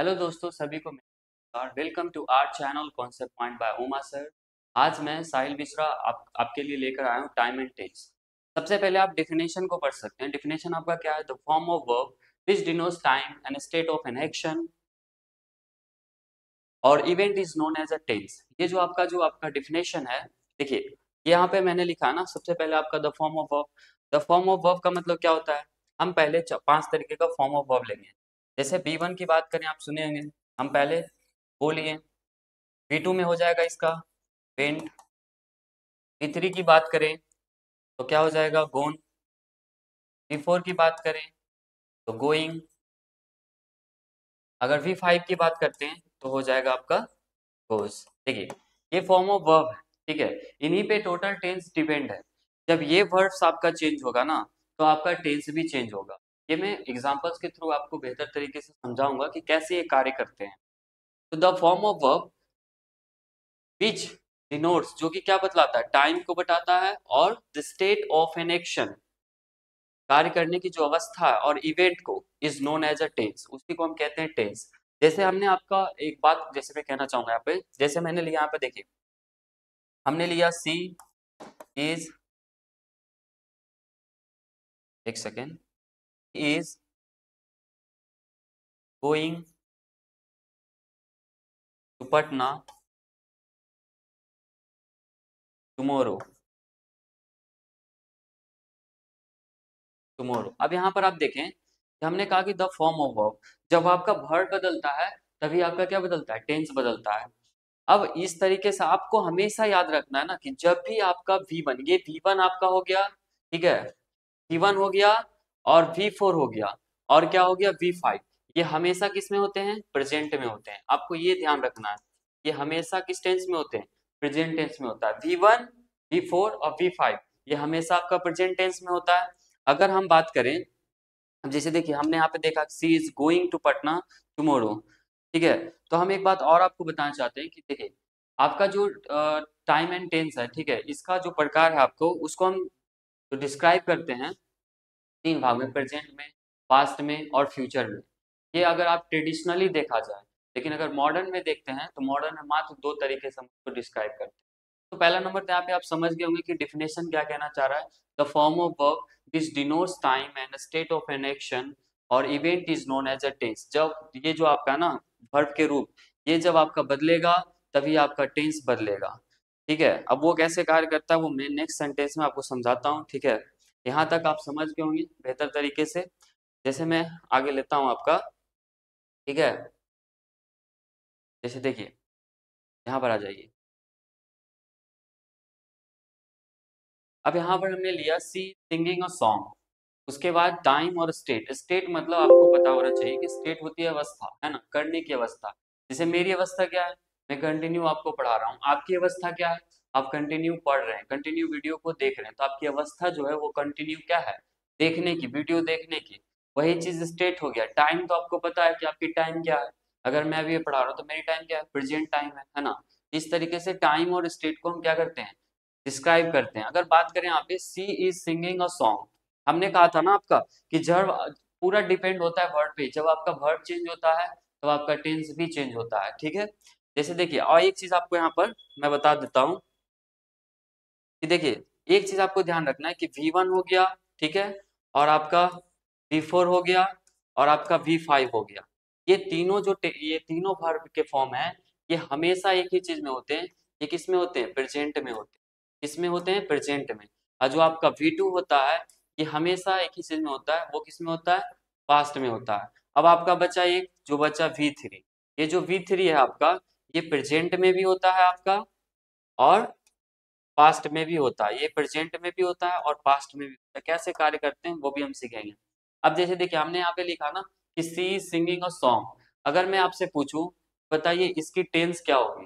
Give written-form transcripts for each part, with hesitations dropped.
Hello दोस्तों, सभी को welcome to our channel concept point by Uma sir. आज मैं साहिल मिश्रा आपके लिए लेकर आया हूँ टाइम एंड टेंस। सबसे पहले आप डेफिनेशन को पढ़ सकते हैं। डेफिनेशन आपका क्या है? The form of verb which denotes time and state of an action or event is known as a tense. ये जो आपका डेफिनेशन है, देखिए यहाँ पे मैंने लिखा है ना। सबसे पहले आपका the form of verb. The form of verb का मतलब क्या होता है? हम पहले 5 तरीके का फॉर्म ऑफ वर्ब लेंगे। जैसे बी वन की बात करें, आप सुने होंगे। हम पहले बोलिए। बी टू में हो जाएगा इसका वेंट। बी3 की बात करें तो क्या हो जाएगा? गोन। बी4 की बात करें तो गोइंग। अगर बी5 की बात करते हैं तो हो जाएगा आपका गोज। देखिए, ये फॉर्म ऑफ वर्ब है, ठीक है। इन्हीं पे टोटल टेंस डिपेंड है। जब ये वर्ब्स आपका चेंज होगा ना, तो आपका टेंस भी चेंज होगा। ये मैं एग्जांपल्स के थ्रू आपको बेहतर तरीके से समझाऊंगा कि कैसे ये कार्य करते हैं। तो the form of verb which denotes, जो कि क्या बतलाता है? टाइम को बताता है। और the state of an action, कार्य करने की जो अवस्था है, और इवेंट को is known as a tense, उसी को हम कहते हैं टेंस। जैसे हमने आपका एक बात जैसे मैं कहना चाहूंगा यहाँ पे, जैसे मैंने लिया यहाँ पे, देखिए हमने लिया सी इज, एक second, is going to Patna tomorrow. Tomorrow, अब यहाँ पर आप देखें कि हमने कहा कि द फॉर्म ऑफ वर्ब, जब आपका वर्ब बदलता है तभी आपका क्या बदलता है? टेंस बदलता है। अब इस तरीके से आपको हमेशा याद रखना है ना कि जब भी आपका V1, ये V1 आपका हो गया, ठीक है, V1 हो गया, और V4 हो गया, और क्या हो गया? V5। ये हमेशा किस में होते हैं? प्रेजेंट में होते हैं। आपको ये ध्यान रखना है, ये हमेशा किस टेंस में होते हैं? प्रेजेंट टेंस में होता है। V1, V4 और V5 ये हमेशा आपका प्रेजेंट टेंस में होता है। अगर हम बात करें, अब जैसे देखिए हमने यहाँ पे देखा she is going to Patna tomorrow, ठीक है। तो हम एक बात और आपको बताना चाहते हैं कि देखिए आपका जो टाइम एंड टेंस है, ठीक है, इसका जो प्रकार है आपको उसको हम डिस्क्राइब करते हैं 3 भाग में: प्रेजेंट में, पास्ट में और फ्यूचर में। ये अगर आप ट्रेडिशनली देखा जाए, लेकिन अगर मॉडर्न में देखते हैं तो मॉडर्न में मात्र 2 तरीके से हम उसको डिस्क्राइब करते हैं। तो पहला नंबर पे यहाँ पे आप समझ गए होंगे कि डिफिनेशन क्या कहना चाह रहा है। The form of verb this denotes time and state of an action or event is known as a tense. जब ये जो आपका ना वर्ब के रूप, ये जब आपका बदलेगा तभी आपका टेंस बदलेगा, ठीक है। अब वो कैसे कार्य करता है वो मैं नेक्स्ट सेंटेंस में आपको समझाता हूँ, ठीक है। यहाँ तक आप समझ गए होंगे बेहतर तरीके से। जैसे मैं आगे लेता हूँ आपका, ठीक है। जैसे देखिए यहाँ पर आ जाइए। अब यहाँ पर हमने लिया सी सिंगिंग अ सॉन्ग। उसके बाद टाइम और स्टेट। स्टेट मतलब आपको पता होना चाहिए कि स्टेट होती है अवस्था, है ना, करने की अवस्था। जैसे मेरी अवस्था क्या है? मैं कंटिन्यू आपको पढ़ा रहा हूँ। आपकी अवस्था क्या है? आप कंटिन्यू पढ़ रहे हैं, कंटिन्यू वीडियो को देख रहे हैं। तो आपकी अवस्था जो है वो कंटिन्यू क्या है? देखने की, वीडियो देखने की। वही चीज स्टेट हो गया। टाइम तो आपको पता है कि आपकी टाइम क्या है। अगर मैं अभी ये पढ़ा रहा हूँ तो मेरी टाइम क्या है? प्रेजेंट टाइम है ना। इस तरीके से टाइम और स्टेट को हम क्या करते हैं? डिस्क्राइब करते हैं। अगर बात करें यहाँ पे सी इज सिंगिंग अ सॉन्ग, हमने कहा था ना आपका कि जब पूरा डिपेंड होता है वर्ड पे। जब आपका वर्ड चेंज होता है तो आपका टेंस भी चेंज होता है, ठीक है। जैसे देखिए, और एक चीज आपको यहाँ पर मैं बता देता हूँ कि देखिए एक चीज आपको ध्यान रखना है कि V1 हो गया, ठीक है, और आपका V4 हो गया, और आपका V5 हो गया। ये तीनों वर्ब के फॉर्म है, ये हमेशा एक ही चीज में होते हैं। ये किस में होते हैं? प्रेजेंट में होते हैं। किसमें होते हैं? प्रेजेंट में। और जो आपका V2 होता है, ये हमेशा एक ही चीज में होता है। वो किस में होता है? पास्ट में होता है। अब आपका बचा एक, जो बचा V3। ये जो V3 है आपका, ये प्रेजेंट में भी होता है आपका, और पास्ट में भी होता है। ये प्रेजेंट में भी होता है और पास्ट में भी होता है। कैसे कार्य करते हैं वो भी हम सीखेंगे। अब जैसे देखिए हमने यहाँ पे लिखा ना कि सी सिंगिंग अ सॉन्ग। अगर मैं आपसे पूछूं, बताइए इसकी टेंस क्या होगी?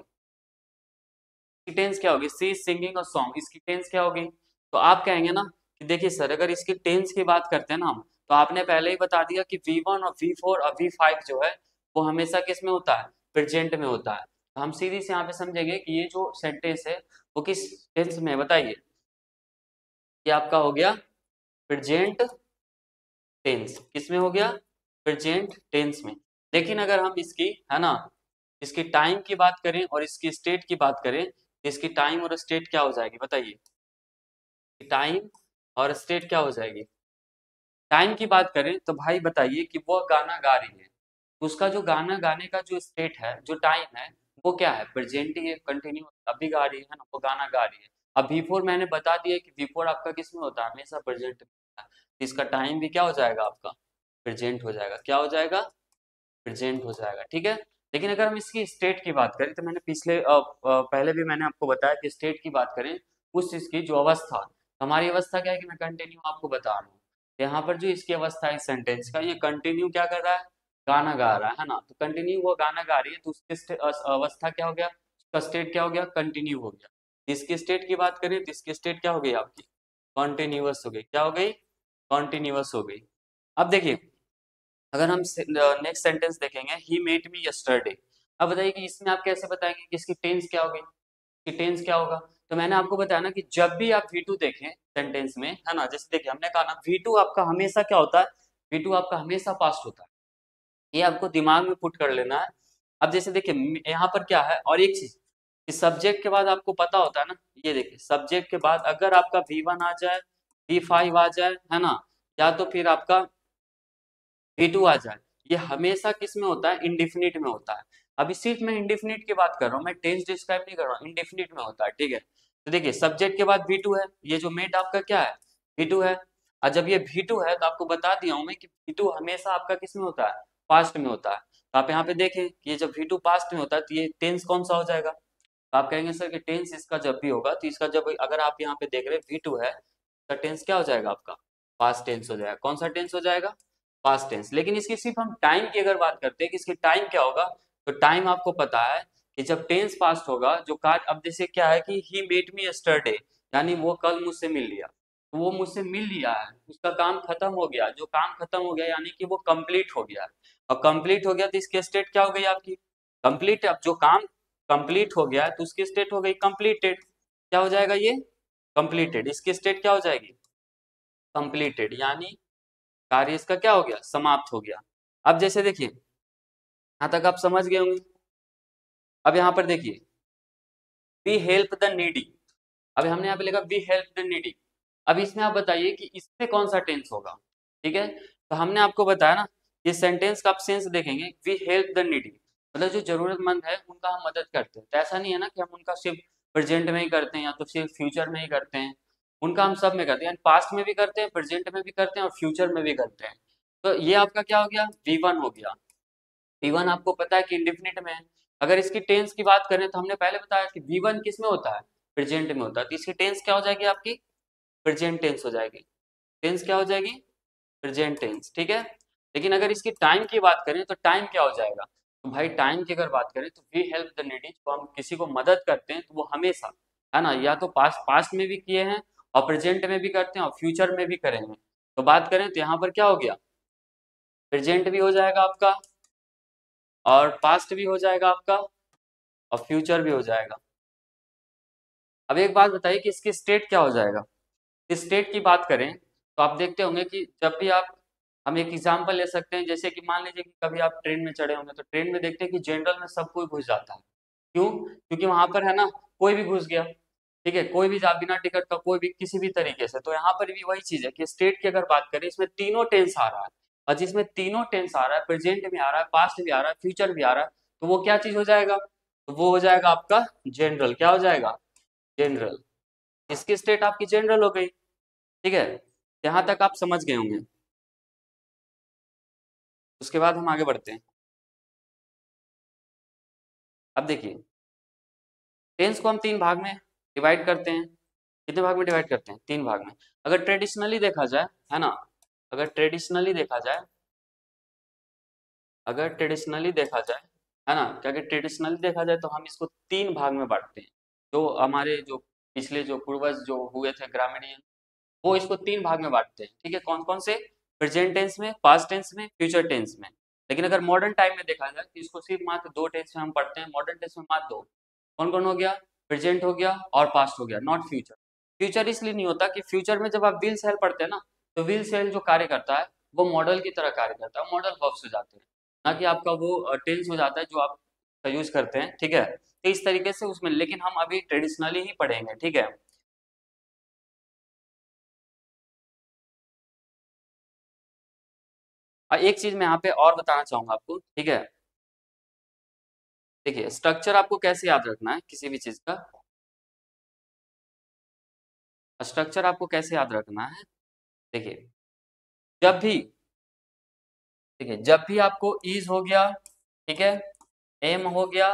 इसकी टेंस क्या होगी? सी सिंगिंग अ सॉन्ग, इसकी टेंस क्या होगी? तो आप कहेंगे ना कि देखिए सर, अगर इसकी टेंस की बात करते हैं ना हम, तो आपने पहले ही बता दिया कि V1 और V4 और V5 जो है वो हमेशा किस में होता है? प्रेजेंट में होता है। तो हम सीधी से यहाँ पे समझेंगे कि ये जो सेंटेंस है वो किस टेंस में है, बताइए। ये आपका हो गया प्रेजेंट टेंस। किस में हो गया? प्रेजेंट टेंस में। लेकिन अगर हम इसकी, है ना, इसकी टाइम की बात करें और इसकी स्टेट की बात करें, तो इसकी टाइम और स्टेट क्या हो जाएगी बताइए? टाइम और स्टेट क्या हो जाएगी? टाइम की बात करें तो भाई बताइए कि वो गाना गा रही है, तो उसका जो गाना गाने का जो स्टेट है, जो टाइम है, वो क्या है? प्रेजेंट ही है, कंटिन्यू अभी गा रही है ना, वो गाना गा रही है। अब बिफोर मैंने बता दिया कि बिफोर आपका किस में होता है? हमेशा प्रेजेंट में होता है। तो इसका टाइम भी क्या हो जाएगा आपका? प्रेजेंट हो जाएगा। क्या हो जाएगा? प्रेजेंट हो जाएगा, ठीक है। लेकिन अगर हम इसकी स्टेट की बात करें, तो मैंने पहले भी मैंने आपको बताया कि स्टेट की बात करें, उस चीज की जो अवस्था, हमारी अवस्था क्या है कि मैं कंटिन्यू आपको बता रहा हूँ। यहाँ पर जो इसकी अवस्था है सेंटेंस का, ये कंटिन्यू क्या कर रहा है? गाना गा रहा है ना, तो कंटिन्यू वो गाना गा रही है, तो उसकी अवस्था क्या हो गया? उसका स्टेट क्या हो गया? कंटिन्यू हो गया। इसकी स्टेट की बात करें तो इसकी स्टेट क्या हो गई आपकी? कॉन्टिन्यूअस हो गई। क्या हो गई? कॉन्टिन्यूअस हो गई। अब देखिए, अगर हम नेक्स्ट सेंटेंस देखेंगे, ही मेट मी यस्टरडे। अब बताइए कि इसमें आप कैसे बताएंगे कि इसकी टेंस क्या होगी? कि टेंस क्या होगा? तो मैंने आपको बताया ना कि जब भी आप V2 देखें सेंटेंस में, है ना, जैसे देखिए हमने कहा ना V2 आपका हमेशा क्या होता है? V2 आपका हमेशा पास्ट होता है। ये आपको दिमाग में पुट कर लेना है। अब जैसे देखिए यहाँ पर क्या है, और एक चीज कि सब्जेक्ट के बाद आपको पता होता है ना, ये देखिए सब्जेक्ट के बाद अगर आपका V1 आ जाए, V5 आ जाए, है ना, या तो फिर आपका V2 आ जाए, ये हमेशा किस में होता है? इंडिफिनिट में होता है। अभी सिर्फ मैं इंडिफिनिट की बात कर रहा हूँ, मैं टेंस डिस्क्राइब नहीं कर रहा हूँ, इंडिफिनिट में होता है, ठीक है। तो देखिए सब्जेक्ट के बाद V2 है, ये जो मेट आपका क्या है? V2 है। और जब ये V2 है तो आपको बता दिया हूं मैं कि V2 हमेशा आपका किस में होता है? पास्ट में होता है। तो आप यहाँ पे देखें कि ये जब V2 पास्ट में होता है, तो ये टेंस कौन सा हो जाएगा? तो आप कहेंगे सर कि टेंस इसका जब भी होगा, तो इसका जब अगर आप यहाँ पे देख रहे हैं V2 है, तो टेंस क्या हो जाएगा आपका? पास्ट टेंस हो जाएगा। कौन सा टेंस हो जाएगा? Past tense. लेकिन इसकी सिर्फ हम टाइम की अगर बात करते हैं कि इसकी टाइम क्या होगा, तो टाइम आपको पता है कि जब टेंस पास्ट होगा, जो कार्य, अब जैसे क्या है कि ही मेट मी यस्टरडे, यानी वो कल मुझसे मिल लिया, तो वो मुझसे मिल लिया है, उसका काम खत्म हो गया। जो काम खत्म हो गया यानी कि वो कंप्लीट हो गया। और कंप्लीट हो गया तो इसकी स्टेट क्या हो गई आपकी? कंप्लीट। अब जो काम कंप्लीट हो गया तो उसकी स्टेट हो गई कंप्लीटेड। क्या हो जाएगा ये? कंप्लीटेड। इसकी स्टेट क्या हो जाएगी? कंप्लीटेड, यानी कार्य इसका क्या हो गया? समाप्त हो गया। अब जैसे देखिए यहां तक आप समझ गए होंगे। अब यहाँ पर देखिए, वी हेल्प द नीडी। अब हमने यहाँ पे लिखा वी हेल्प द नीडी। अब इसमें आप बताइए कि इसमें कौन सा टेंस होगा? ठीक है, तो हमने आपको बताया ना, ये सेंटेंस का आप सेंस देखेंगे, वी हेल्प द नीडी, मतलब जो जरूरतमंद है उनका हम मदद करते हैं। तो ऐसा नहीं है ना कि हम उनका सिर्फ प्रेजेंट में ही करते हैं या तो सिर्फ फ्यूचर में ही करते हैं, उनका हम सब में करते हैं, पास्ट में भी करते हैं, प्रेजेंट में भी करते हैं और फ्यूचर में भी करते हैं। तो ये आपका क्या हो गया? V1 हो गया। V1 आपको पता है कि इंडेफिनिट में है। अगर इसकी टेंस की बात करें तो हमने पहले बताया कि V1 किस में होता है? प्रेजेंट में होता है। तो इसकी टेंस क्या हो जाएगी आपकी? प्रेजेंट टेंस हो जाएगी। टेंस क्या हो जाएगी? प्रेजेंट टेंस, ठीक है। लेकिन अगर इसकी टाइम की बात करें तो टाइम क्या हो जाएगा? तो भाई टाइम की अगर बात करें तो वी हेल्प द नीडी, तो हम किसी को मदद करते हैं तो वो हमेशा, है ना, या तो पास्ट पास्ट में भी किए हैं और प्रेजेंट में भी करते हैं और फ्यूचर में भी करेंगे। तो बात करें तो यहाँ पर क्या हो गया? प्रेजेंट भी हो जाएगा आपका और पास्ट भी हो जाएगा आपका और फ्यूचर भी हो जाएगा। अब एक बात बताइए कि इसकी स्टेट क्या हो जाएगा? स्टेट की बात करें तो आप देखते होंगे कि जब भी आप, हम एक एग्जांपल ले सकते हैं, जैसे कि मान लीजिए कि कभी आप ट्रेन में चढ़े होंगे, तो ट्रेन में देखते हैं कि जनरल में सब कोई घुस जाता है। क्यों? क्योंकि वहां पर, है ना, कोई भी घुस गया, ठीक है, कोई भी बिना टिकट का, कोई भी किसी भी तरीके से। तो यहाँ पर भी वही चीज है कि स्टेट की अगर बात करें, इसमें तीनों टेंस आ रहा है, और जिसमें तीनों टेंस आ रहा है, प्रेजेंट भी आ रहा है, पास्ट भी आ रहा है, फ्यूचर भी आ रहा है, तो वो क्या चीज हो जाएगा? तो वो हो जाएगा आपका जनरल। क्या हो जाएगा? जनरल। इसकी स्टेट आपकी जनरल हो गई, ठीक है। यहाँ तक आप समझ गए होंगे। उसके बाद हम आगे बढ़ते हैं। अब देखिए, टेंस को हम तीन भाग में डिवाइड करते हैं। कितने भाग में डिवाइड करते हैं? तीन भाग में। अगर ट्रेडिशनली देखा जाए, है ना, अगर ट्रेडिशनली देखा जाए, अगर ट्रेडिशनली देखा जाए, है ना, क्या कि ट्रेडिशनली देखा जाए तो हम इसको तीन भाग में बांटते हैं। जो हमारे जो पिछले जो पूर्वज जो हुए थे ग्रामीण, वो इसको तीन भाग में बांटते हैं, ठीक है। कौन कौन से? प्रेजेंट टेंस में, पास्ट टेंस में, फ्यूचर टेंस में। लेकिन अगर मॉडर्न टाइम में देखा जाए तो इसको सिर्फ मात्र दो टेंस में हम पढ़ते हैं, मॉडर्न टेंस में मात्र दो। कौन कौन हो गया? प्रेजेंट हो गया और पास्ट हो गया, नॉट फ्यूचर। फ्यूचर इसलिए नहीं होता कि फ्यूचर में जब आप विल सेल पढ़ते हैं ना, तो विल सेल जो कार्य करता है वो मॉडल की तरह कार्य करता है, मॉडल वर्ब्स हो जाते हैं। ना कि आपका वो टेंस हो जाता है जो आप यूज करते हैं, ठीक है। तो इस तरीके से उसमें, लेकिन हम अभी ट्रेडिशनली ही पढ़ेंगे, ठीक है। और एक चीज मैं यहाँ पे और बताना चाहूंगा आपको, ठीक है। देखिए, स्ट्रक्चर आपको कैसे याद रखना है किसी भी चीज का। स्ट्रक्चर आपको कैसे याद रखना है, देखिए, जब भी, देखिए, जब भी आपको इज हो गया, ठीक है, एम हो गया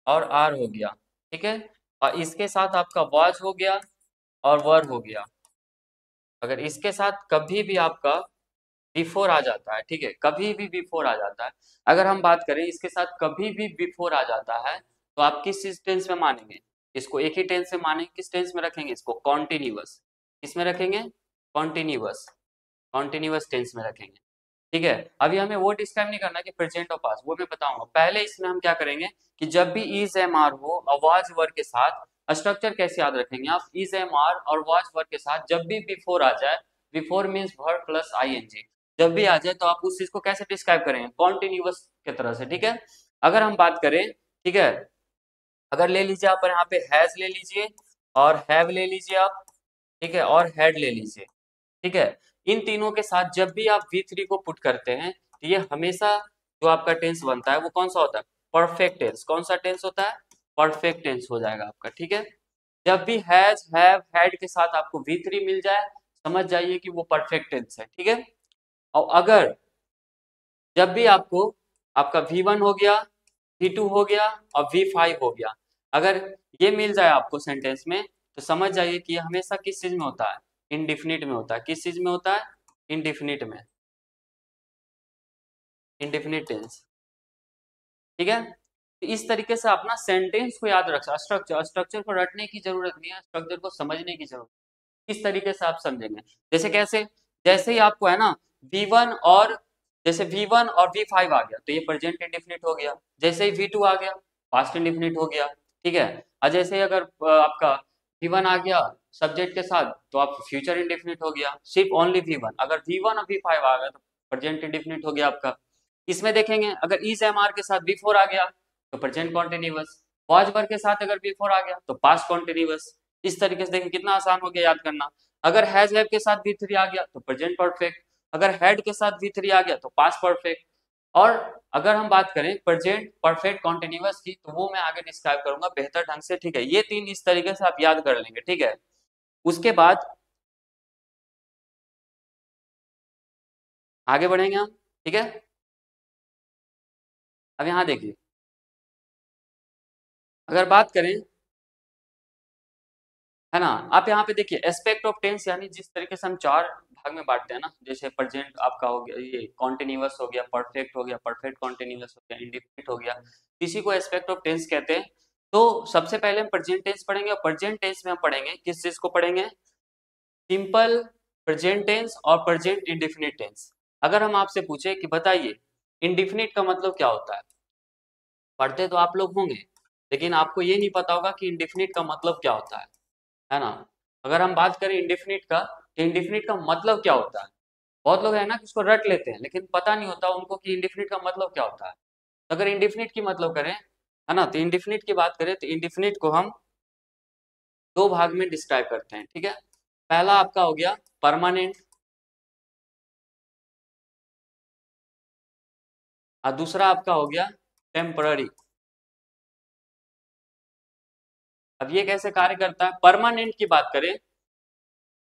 और आर हो गया, ठीक है, और इसके साथ आपका वॉच हो गया और वर हो गया, अगर इसके साथ कभी भी आपका बिफोर आ जाता है, ठीक है, कभी भी बिफोर आ जाता है, अगर हम बात करें इसके साथ कभी भी बिफोर आ जाता है, तो आप किस चीज टेंस में मानेंगे, इसको एक ही टेंस में मानेंगे, किस टेंस में रखेंगे इसको, कॉन्टिन्यूअस, किसमें रखेंगे, कॉन्टिन्यूअस, कॉन्टिन्यूअस टेंस में रखेंगे, ठीक है। अभी हमें वो डिस्क्राइब नहीं करना कि प्रेजेंट और पास्ट, वो मैं बताऊंगा, पहले इसमें हम क्या करेंगे कि जब भी इज एम आर हो और वाज वर के साथ, स्ट्रक्चर कैसे याद रखेंगे आप, इज एम आर और वाज वर के साथ जब भी बिफोर आ जाए, V four means verb plus ING, जब भी आ जाए तो आप उस चीज को कैसे डिस्क्राइब करेंगे, कॉन्टिन्यूअस की तरह से, ठीक है। अगर हम बात करें, ठीक है, अगर ले लीजिए आप यहाँ पे हैज ले लीजिए और हैव ले लीजिए आप, ठीक है, और हैड ले लीजिए, ठीक है, इन तीनों के साथ जब भी आप V3 को पुट करते हैं, तो ये हमेशा जो आपका टेंस बनता है वो कौन सा होता है, परफेक्ट टेंस, कौन सा टेंस होता है, परफेक्ट टेंस हो जाएगा आपका, ठीक है। जब भी हैज हैव हैड के साथ आपको V3 मिल जाए, समझ जाइए कि वो परफेक्ट टेंस है, ठीक है। और अगर जब भी आपको, आपका V1 हो गया, V2 हो गया और V5 हो गया, अगर ये मिल जाए आपको सेंटेंस में, तो समझ जाइए कि ये हमेशा किस चीज में होता है, इंडिफिनिट में होता है, किस चीज में होता है, इंडिफिनिट में, इंडिफिनिट टेंस, ठीक है। तो इस तरीके से अपना सेंटेंस को याद रख, स्ट्रक्चर, स्ट्रक्चर को रटने की जरूरत नहीं है, स्ट्रक्चर को समझने की जरूरत, किस तरीके से आप समझेंगे, जैसे कैसे, जैसे ही आपको है ना V1 और, जैसे V1 और V5 आ गया तो ये प्रेजेंट इंडेफिनिट हो गया, जैसे ही V2 आ गया पास्ट इंडेफिनिट हो गया, ठीक है। और जैसे ही अगर आपका V1 आ गया सब्जेक्ट के साथ तो आप फ्यूचर इंडेफिनिट हो गया, सिर्फ ओनली V1, अगर V1 और V5 आ गया तो प्रेजेंट इंडेफिनिट हो गया आपका। इसमें देखेंगे अगर इज एम आर के साथ बिफोर आ गया तो प्रेजेंट कॉन्टिन्यूअस, वॉज वर के साथ अगर बिफोर आ गया तो पास्ट कॉन्टिन्यूअस। इस तरीके से देखें कितना आसान हो गया याद करना। अगर हैज हैव के साथ V3 आ गया तो प्रेजेंट परफेक्ट, अगर हैड के साथ V3 आ गया तो पास्ट परफेक्ट। और अगर हम बात करें प्रेजेंट परफेक्ट कॉन्टिन्यूअस की तो वो मैं आगे डिस्क्राइब करूंगा बेहतर ढंग से, ठीक है। ये तीन इस तरीके से आप याद कर लेंगे, ठीक है। उसके बाद आगे बढ़ेंगे हम, ठीक है। अब यहाँ देखिए, अगर बात करें, है ना, आप यहाँ पे देखिए एस्पेक्ट ऑफ टेंस, यानी जिस तरीके से हम चार भाग में बांटते हैं ना, जैसे प्रेजेंट आपका हो गया, ये कॉन्टिन्यूअस हो गया, परफेक्ट हो गया, परफेक्ट कॉन्टिन्यूअस हो गया, इंडेफिनिट हो गया, इसी को एस्पेक्ट ऑफ टेंस कहते हैं। तो सबसे पहले हम प्रेजेंट टेंस पढ़ेंगे, और प्रेजेंट टेंस में हम पढ़ेंगे किस चीज को पढ़ेंगे, सिंपल प्रेजेंट टेंस और प्रेजेंट इंडेफिनिट टेंस। अगर हम आपसे पूछे कि बताइए इंडेफिनिट का मतलब क्या होता है, पढ़ते तो आप लोग होंगे, लेकिन आपको ये नहीं पता होगा कि इंडेफिनिट का मतलब क्या होता है ना। अगर हम बात करें इंडेफिनिट का, तो इंडेफिनिट का मतलब क्या होता है, बहुत लोग है ना कि उसको रट लेते हैं लेकिन पता नहीं होता उनको कि इंडेफिनिट का मतलब क्या होता है। तो अगर इंडेफिनिट की मतलब करें, है ना, तो इंडेफिनिट की बात करें तो इंडेफिनिट को हम दो भाग में डिस्क्राइब करते हैं, ठीक है। पहला आपका हो गया परमानेंट, और दूसरा आपका हो गया टेम्पररी। अब ये कैसे कार्य करता है, परमानेंट की बात करें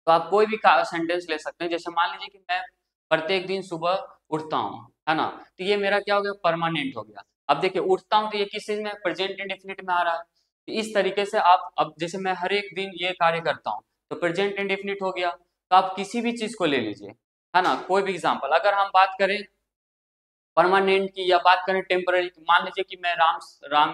तो आप कोई भी सेंटेंस ले सकते हैं, जैसे मान लीजिए कि मैं प्रत्येक दिन सुबह उठता हूँ, है ना, तो ये मेरा क्या हो गया, परमानेंट हो गया। अब देखिए उठता हूँ तो ये किस चीज में, प्रेजेंट इंडेफिनिट में आ रहा है, तो इस तरीके से आप, अब जैसे मैं हर एक दिन ये कार्य करता हूँ तो प्रेजेंट इंडेफिनिट हो गया। तो आप किसी भी चीज को ले लीजिए, है ना, कोई भी एग्जाम्पल, अगर हम बात करें परमानेंट की या बात करें टेम्पररी की, मान लीजिए कि मैं राम राम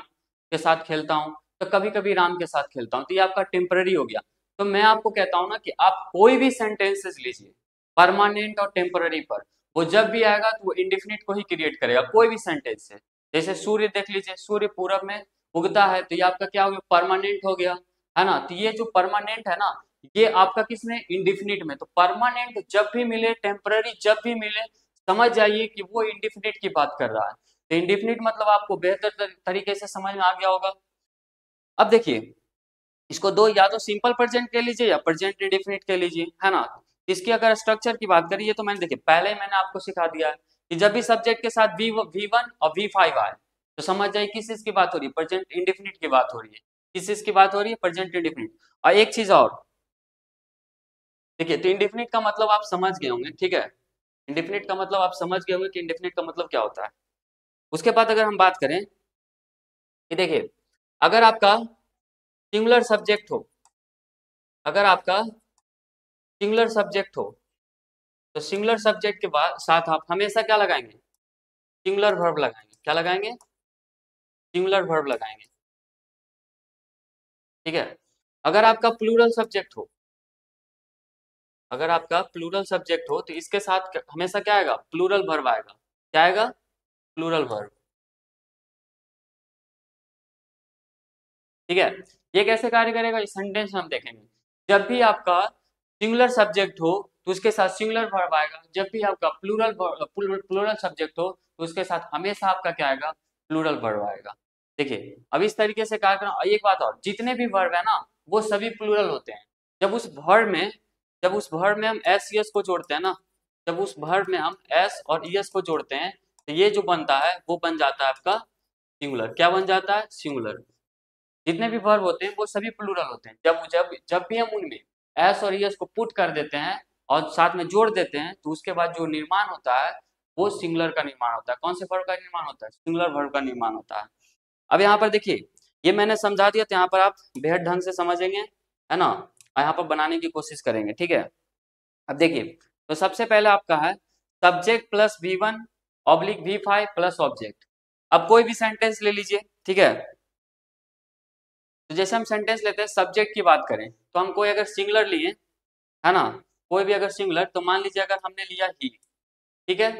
के साथ खेलता हूँ तो कभी कभी राम के साथ खेलता हूँ, तो ये आपका टेम्पररी हो गया। तो मैं आपको कहता हूँ ना कि आप कोई भी सेंटेंसेस लीजिए परमानेंट और टेम्पररी पर, वो जब भी आएगा तो वो इंडेफिनिट को ही क्रिएट करेगा, कोई भी सेंटेंस है। जैसे सूर्य देख लीजिए, सूर्य पूरब में उगता है तो ये आपका क्या हो गया, परमानेंट हो गया, है ना। तो ये जो परमानेंट है ना, ये आपका किसमें, इंडेफिनिट में। तो परमानेंट जब भी मिले, टेम्पररी जब भी मिले, समझ जाइए कि वो इंडिफिनिट की बात कर रहा है। तो इंडिफिनिट मतलब आपको बेहतर तरीके से समझ में आ गया होगा। अब देखिए, इसको दो या तो सिंपल प्रेजेंट कह लीजिए या प्रेजेंट इंडेफिनिट कह लीजिए, है ना। इसकी अगर स्ट्रक्चर की बात करिए तो मैंने देखिए पहले ही मैंने आपको सिखा दिया है कि जब भी सब्जेक्ट के साथ V1 और V5 आए तो समझ जाइए किस चीज की बात हो रही है, प्रेजेंट इंडेफिनिट की बात हो रही है। किस चीज की बात हो रही है, प्रेजेंट इंडेफिनिट। और एक चीज और देखिए, तो इंडेफिनिट का मतलब आप समझ गए होंगे, ठीक है। इंडेफिनिट का मतलब आप समझ गए होंगे कि इंडेफिनिट का मतलब क्या होता है। उसके बाद अगर हम बात करें कि देखिए, अगर आपका सिंगुलर सब्जेक्ट हो, अगर आपका सिंगुलर सब्जेक्ट हो तो सिंगुलर सब्जेक्ट के बाद साथ आप हमेशा क्या लगाएंगे, सिंगुलर वर्ब लगाएंगे। क्या लगाएंगे, सिंगुलर वर्ब लगाएंगे, ठीक है। अगर आपका प्लूरल सब्जेक्ट हो, अगर आपका प्लूरल सब्जेक्ट हो तो इसके साथ हमेशा क्या आएगा, प्लूरल वर्ब आएगा। क्या आएगा, प्लूरल वर्ब, ठीक है। ये कैसे कार्य करेगा, इस सेंटेंस में हम देखेंगे। जब भी आपका सिंगुलर सब्जेक्ट हो तो उसके साथ सिंगुलर वर्ब आएगा। जब भी आपका प्लूरल सब्जेक्ट हो तो उसके साथ हमेशा आपका क्या आएगा, प्लूरल वर्ब आएगा। देखिए, अब इस तरीके से कार्य करना। एक बात और, जितने भी वर्ब है ना वो सभी प्लूरल होते हैं। जब उस वर्ब में जब उस वर्ब में हम एस यस को जोड़ते हैं ना, जब उस वर्ब में हम एस और यस को जोड़ते हैं तो ये जो बनता है वो बन जाता है आपका सिंगुलर। क्या बन जाता है, सिंगुलर। जितने भी वर्ब होते हैं वो सभी प्लूरल होते हैं। जब जब जब भी हम उनमें एस और यस को पुट कर देते हैं और साथ में जोड़ देते हैं तो उसके बाद जो निर्माण होता है वो सिंगुलर का निर्माण होता है। कौन से वर्ब का निर्माण होता है, सिंगुलर वर्ब का निर्माण होता है। अब यहाँ पर देखिए, ये मैंने समझा दिया तो यहाँ पर आप बेहद ढंग से समझेंगे, है ना। और यहाँ पर बनाने की कोशिश करेंगे, ठीक है। अब देखिए, तो सबसे पहले आपका है subject plus V1 oblique V5 plus object. अब कोई भी सेंटेंस ले लीजिए, ठीक है। तो जैसे हम सेंटेंस लेते हैं, सब्जेक्ट की बात करें तो हम कोई अगर सिंगुलर लिए, है ना, कोई भी अगर सिंगुलर, तो मान लीजिए अगर हमने लिया ही, ठीक है,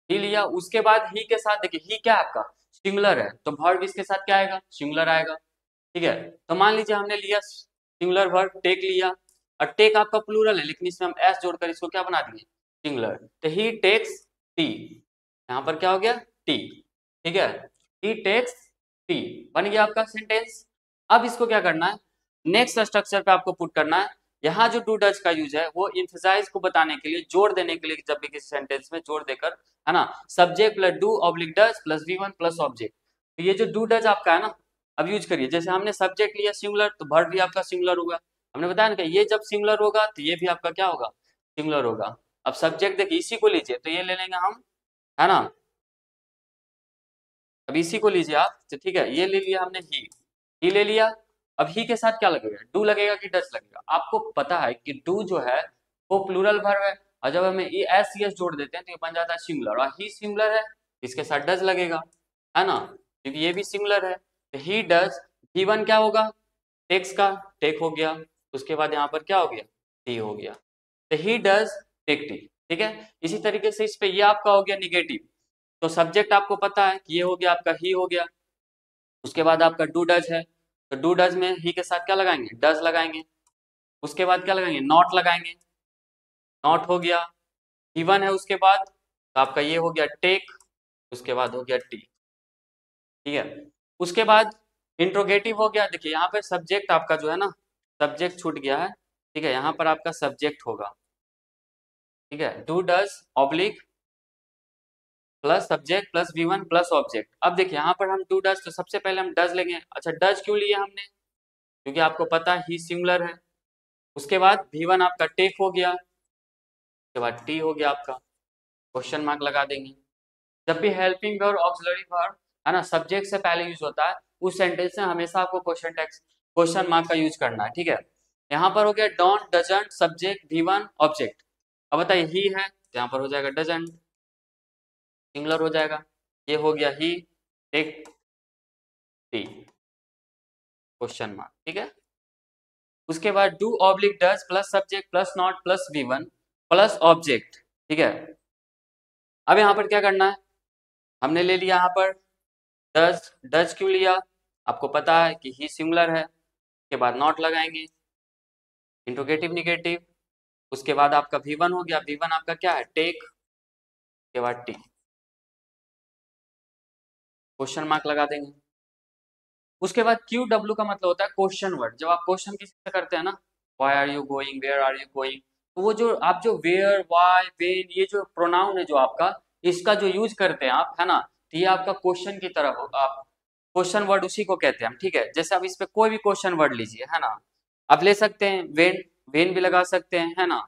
ही लिया, उसके बाद ही के साथ देखिए ही क्या है आपका, सिंगुलर है तो वर्ब इसके साथ क्या आएगा, सिंगुलर आएगा, ठीक है। तो मान लीजिए हमने लिया सिंगुलर वर्ब टेक लिया, और टेक आपका प्लूरल है लेकिन इसमें हम एस जोड़कर इसको क्या बना दिए, सिंगुलर। तो ही टेक्स टी, यहाँ पर क्या हो गया, टी, ठीक है। ही टेक्स टी बन गया आपका सेंटेंस। अब इसको क्या करना है, नेक्स्ट स्ट्रक्चर पे आपको पुट करना है। यहाँ जो डू डज का यूज है वो इम्फेसाइज को बताने के लिए, जोड़ देने के लिए, जब भी किसी सेंटेंस में जोड़ देकर, है ना, subject plus do oblique does plus V1 plus object. तो ये जो डू डज आपका है ना, अब यूज करिए। जैसे हमने सब्जेक्ट लिया सिंगुलर तो वर्ब भी आपका सिंगुलर होगा। हमने बताया ना कि ये जब सिंगुलर होगा तो ये भी आपका क्या होगा, सिंगुलर होगा। अब सब्जेक्ट देखिए, इसी को लीजिए तो ये ले लेंगे हम, है ना। अब इसी को लीजिए आप तो ठीक है, ये ले लिया हमने ही ले लिया। अब ही के साथ क्या लगेगा, डू लगेगा कि डज लगेगा। आपको पता है कि डू जो है वो प्लूरल वर्ब है, और जब हमें ये एस सी एस जोड़ देते हैं तो ये बन जाता है सिंगुलर, और ही सिंगुलर है इसके साथ डज लगेगा, है ना, क्योंकि ये भी सिंगुलर है। तो ही डज, V1 क्या होगा, टेक्स का, टेक हो गया। उसके बाद यहाँ पर क्या हो गया, टी हो गया। तो ही डज टेक टी, ठीक है। इसी तरीके से इस पे ये आपका हो गया निगेटिव। तो सब्जेक्ट आपको पता है कि ये हो गया आपका ही हो गया। उसके बाद आपका डू डज है, तो डू डज में ही के साथ क्या लगाएंगे, डज लगाएंगे। उसके बाद क्या लगाएंगे, नॉट लगाएंगे, नॉट हो गया। गिवन है उसके बाद, तो आपका ये हो गया टेक, उसके बाद हो गया टी, ठीक है। उसके बाद इंट्रोगेटिव हो गया। देखिए यहाँ पे सब्जेक्ट आपका जो है ना, सब्जेक्ट छूट गया है, ठीक है। यहाँ पर आपका सब्जेक्ट होगा, ठीक है, do does oblique plus subject plus V1 plus object. अब देखिए यहाँ पर हम डू डज, तो सबसे पहले हम डज लेंगे। अच्छा, डज क्यों लिया हमने, क्योंकि आपको पता है ही सिंगुलर है। उसके बाद V1 आपका टेक हो गया, उसके बाद टी हो गया आपका, क्वेश्चन मार्क लगा देंगे। जब भी हेल्पिंग वर्ब ऑक्सिलरी वर्ब, है ना, सब्जेक्ट से पहले यूज होता है उस सेंटेंस में हमेशा आपको क्वेश्चन मार्क का यूज करना है, ठीक है। यहाँ पर हो गया don't doesn't subject V1 object. अब बताइए ही है तो यहाँ पर हो जाएगा डजंट, सिंगुलर हो जाएगा। ये हो गया ही टेक टी, क्वेश्चन मार्क, ठीक है। उसके बाद do oblique does plus subject plus not plus V1 plus object, ठीक है। अब यहाँ पर क्या करना है, हमने ले लिया यहाँ पर डज, डज क्यों लिया, आपको पता है कि ही सिंगुलर है। उसके बाद नॉट लगाएंगे, इंट्रोगेटिव निगेटिव। उसके बाद आपका V1 हो गया, V1 आपका क्या है, टेक, के बाद टी, क्वेश्चन मार्क लगा देंगे। उसके बाद क्यू डब्ल्यू का मतलब होता है क्वेश्चन वर्ड। जब आप क्वेश्चन किसी से करते हैं ना, why are you going, where are you going, तो वो जो आप जो वेयर, वाई, वेन, ये जो प्रोनाउन है जो आपका, इसका जो यूज करते हैं आप, है ना, तो ये आपका क्वेश्चन की तरह हो, आप क्वेश्चन वर्ड उसी को कहते हैं हम, ठीक है। जैसे आप इस पे कोई भी क्वेश्चन वर्ड लीजिए, है ना, आप ले सकते हैं वेन, वेन भी लगा सकते हैं, है ना,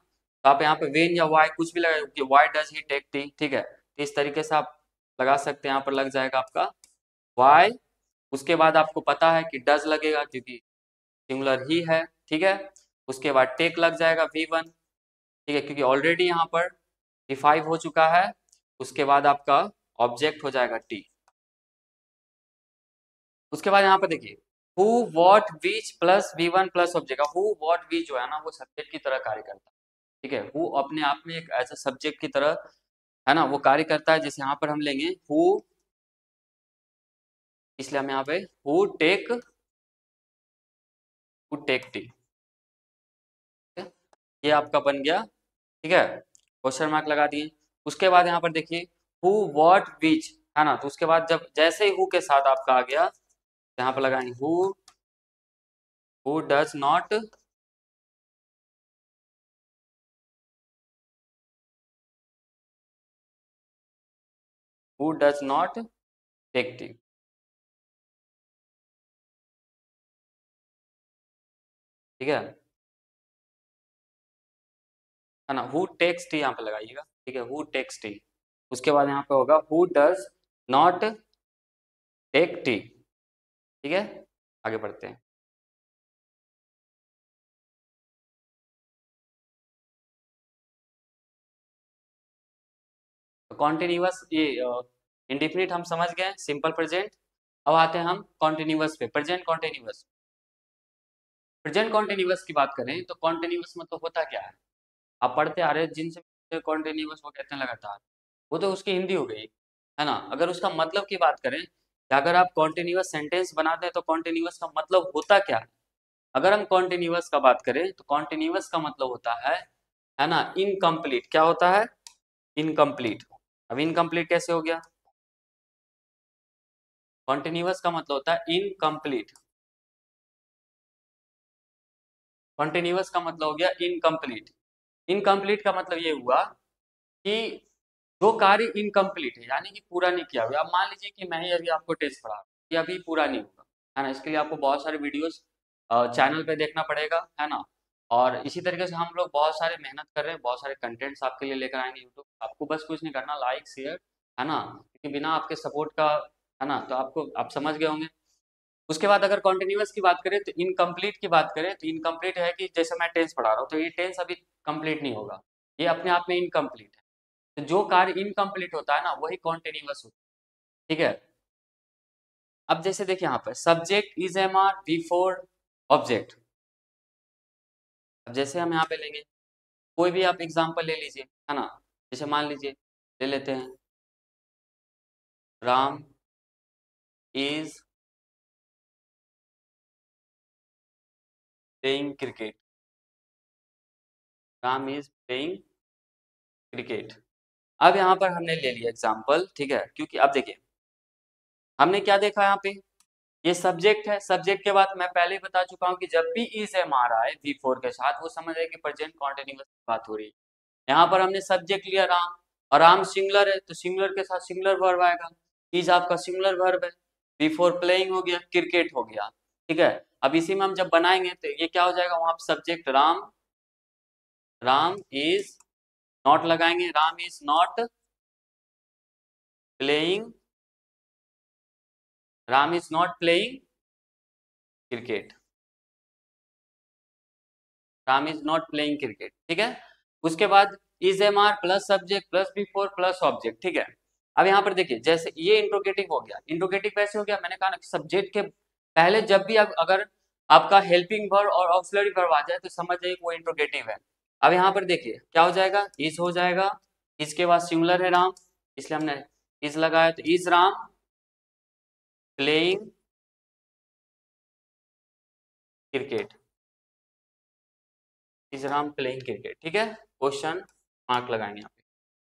तो आप यहाँ पे वेन या वाई कुछ भी लगा, why does he take tea, ठीक है, तो इस तरीके से आप लगा सकते हैं, यहाँ पर लग जाएगा आपका वाई, उसके बाद आपको पता है कि डज लगेगा क्योंकि सिंगुलर ही है, ठीक है। उसके बाद टेक लग जाएगा V1, ठीक है, क्योंकि ऑलरेडी यहाँ पर डिफाइव हो चुका है। उसके बाद आपका ऑब्जेक्ट हो जाएगा टी। उसके बाद यहाँ पर देखिए who what which plus V1 plus object, who what which जो है ना वो सब्जेक्ट की तरह कार्य करता है, ठीक है। हु अपने आप में एक ऐसा सब्जेक्ट की तरह, है ना, वो कार्य करता है। जैसे यहाँ पर हम लेंगे हु, इसलिए हम यहाँ पे हु टेक टी, ये आपका बन गया, ठीक है, क्वेश्चन मार्क लगा दिए। उसके बाद यहाँ पर देखिए हु व्हाट विच, है ना, तो उसके बाद जब जैसे ही हु के साथ आपका आ गया, यहाँ पर लगाएंगे who does not, who does not take tea, ठीक है ना, हु टेक्स टी यहाँ पे लगाइएगा, ठीक है, हु टेक्स टी। उसके बाद यहाँ पे होगा who does not take tea, ठीक है, आगे बढ़ते हैं। तो कॉन्टिन्यूअस ये इंडिफिनिट हम समझ गए, सिंपल प्रेजेंट। अब आते हैं हम कॉन्टिन्यूअस पे, प्रेजेंट कॉन्टिन्यूअस। प्रेजेंट कॉन्टिन्यूअस की बात करें तो कॉन्टिन्यूअस मतलब होता क्या है, आप पढ़ते आ रहे हैं जिनसे कॉन्टिन्यूअस वो कहते हैं लगातार, वो तो उसकी हिंदी हो गई, है ना। अगर उसका मतलब की बात करें कि अगर आप कॉन्टिन्यूअस सेंटेंस बनाते हैं तो कॉन्टिन्यूअस का मतलब होता क्या है। अगर हम कॉन्टिन्यूअस का बात करें तो कॉन्टिन्यूअस का मतलब होता है ना, इनकम्प्लीट। क्या होता है? इनकम्प्लीट। अब इनकम्प्लीट कैसे हो गया? कॉन्टिन्यूअस का मतलब होता है इनकम्प्लीट। कॉन्टिन्यूअस का मतलब हो गया इनकम्प्लीट। इनकम्प्लीट का मतलब ये हुआ कि जो कार्य इनकम्प्लीट है यानी कि पूरा नहीं किया हुआ। अब मान लीजिए कि मैं ही अभी आपको टेस्ट पढ़ा रहा हूँ, ये अभी पूरा नहीं हुआ, है ना, इसके लिए आपको बहुत सारे वीडियोस चैनल पे देखना पड़ेगा, है ना। और इसी तरीके से हम लोग बहुत सारे मेहनत कर रहे हैं, बहुत सारे कंटेंट्स आपके लिए लेकर आएंगे यूट्यूब। आपको बस कुछ नहीं करना, लाइक शेयर, है ना, क्योंकि बिना आपके सपोर्ट का, है ना, तो आपको आप समझ गए होंगे। उसके बाद अगर कॉन्टिन्यूअस की बात करें तो इनकम्प्लीट की बात करें तो इनकम्प्लीट है कि जैसे मैं टेंस पढ़ा रहा हूँ तो ये टेंस अभी कंप्लीट नहीं होगा, ये अपने आप में इनकम्प्लीट है। तो जो कार्य इनकम्प्लीट होता है ना वही कॉन्टिन्यूअस होता है, ठीक है। अब जैसे देखिए यहाँ पर subject is am are V four object. अब जैसे हम यहाँ पे लेंगे कोई भी आप एग्जाम्पल ले लीजिए, है ना, जैसे मान लीजिए ले लेते हैं Ram is playing cricket. Ram is playing cricket. अब यहाँ पर हमने ले लिया एग्जाम्पल, ठीक है, क्योंकि अब देखिए हमने क्या देखा यहाँ पे, ये सब्जेक्ट है। सब्जेक्ट के बाद मैं पहले ही बता चुका हूँ कि जब भी इज एम आ रहा है वी फोर के साथ वो समझ है कि प्रेजेंट कॉन्टिन्यूअस की बात हो रही है। यहाँ पर हमने सब्जेक्ट लिया राम, और राम सिंगुलर है तो सिंगुलर के साथ सिंगुलर वर्ब आएगा। इज आपका सिंगुलर वर्ब है, बिफोर प्लेइंग हो गया, क्रिकेट हो गया, ठीक है। अब इसी में हम जब बनाएंगे तो ये क्या हो जाएगा, वहां subject Ram, Ram is not लगाएंगे, Ram is not playing, Ram is not playing cricket, Ram is not playing cricket, ठीक है। उसके बाद is am are plus subject plus before plus object, ठीक है। अब यहाँ पर देखिए जैसे ये इंट्रोगेटिव हो गया। इंट्रोगेटिव कैसे हो गया, मैंने कहा ना सब्जेक्ट के पहले जब भी अगर आपका हेल्पिंग वर्ब और ऑक्सिलरी वर्ब आ जाए तो समझ जाइए वो इंट्रोगेटिव है। अब यहाँ पर देखिए क्या हो जाएगा, इज हो जाएगा, इसके बाद सिंगुलर है राम, इसलिए हमने इज लगाया, तो is Ram playing cricket, is Ram playing cricket, ठीक है। क्वेश्चन मार्क लगाएंगे यहाँ पे।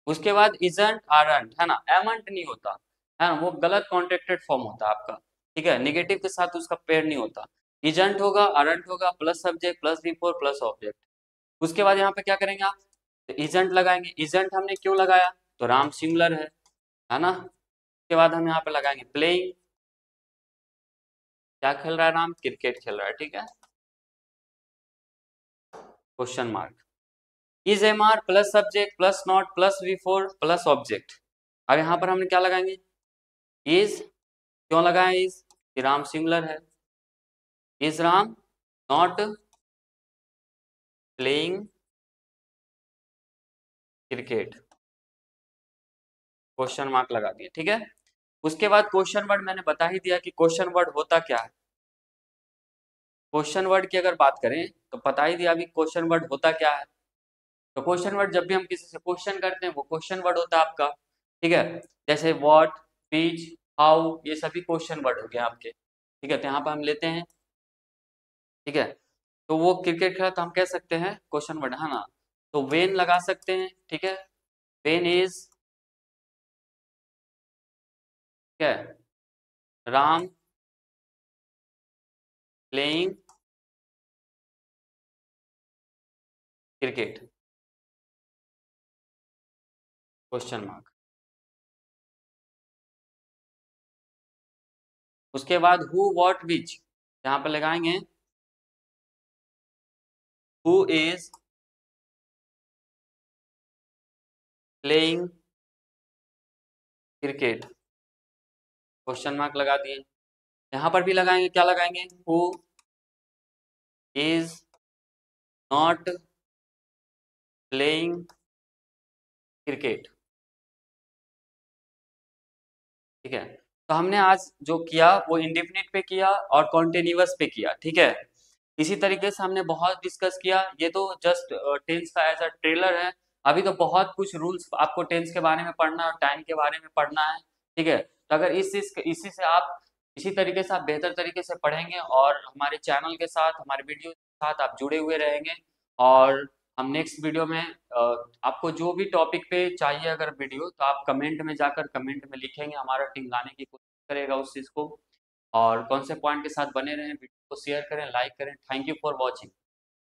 उसके बाद इजंट आरंट, है ना, एमंट नहीं होता, है ना, वो गलत कॉन्ट्रैक्टेड फॉर्म होता है आपका। ठीक है, निगेटिव के साथ उसका पेयर नहीं होता। इजंट होगा, आरंट होगा, plus subject plus before plus object. उसके बाद यहाँ पे क्या करेंगे आप, तो इजंट लगाएंगे। इजंट हमने क्यों लगाया, तो राम सिंगुलर है ना। उसके बाद हम यहाँ पे लगाएंगे प्लेइंग, क्या खेल रहा है राम, क्रिकेट खेल रहा है, ठीक है, question mark. Is am are plus subject plus not plus before plus object. अब यहाँ पर हमने क्या लगाएंगे, इज, क्यों लगाए इज, कि राम सिंगुलर है। Is Ram not playing cricket, question mark लगा दिए, ठीक है। उसके बाद क्वेश्चन वर्ड मैंने बता ही दिया कि क्वेश्चन वर्ड होता क्या है। क्वेश्चन वर्ड की अगर बात करें तो बता ही दिया अभी क्वेश्चन वर्ड होता क्या है। तो क्वेश्चन वर्ड जब भी हम किसी से क्वेश्चन करते हैं वो क्वेश्चन वर्ड होता है आपका, ठीक है। जैसे व्हाट, विच, हाउ, ये सभी क्वेश्चन वर्ड हो गए आपके, ठीक है। तो यहाँ पर हम लेते हैं, ठीक है। तो वो क्रिकेट खेला तो हम कह सकते हैं क्वेश्चन वर्ड, है ना। तो वेन लगा सकते हैं, ठीक है, वेन इज, ठीक है, Ram playing cricket, question mark. उसके बाद हु व्हाट विच, यहाँ पर लगाएंगे who is playing cricket, question mark लगा दिए। यहाँ पर भी लगाएंगे, क्या लगाएंगे, who is not playing cricket, ठीक है। तो हमने आज जो किया वो इंडेफिनिट पे किया और कॉन्टिन्यूअस पे किया, ठीक है। इसी तरीके से हमने बहुत डिस्कस किया, ये तो जस्ट टेंस का एज अ ट्रेलर है। अभी तो बहुत कुछ रूल्स आपको टेंस के बारे में पढ़ना है और टाइम के बारे में पढ़ना है, ठीक है। तो अगर इसी से आप इसी तरीके से आप बेहतर तरीके से पढ़ेंगे और हमारे चैनल के साथ, हमारे वीडियो के साथ आप जुड़े हुए रहेंगे, और हम नेक्स्ट वीडियो में आपको जो भी टॉपिक पे चाहिए अगर वीडियो, तो आप कमेंट में जाकर कमेंट में लिखेंगे, हमारा टीम लाने की कोशिश करेगा उस चीज़ को। और कौन से पॉइंट के साथ बने रहें, वीडियो को शेयर करें, लाइक करें। Thank you for watching.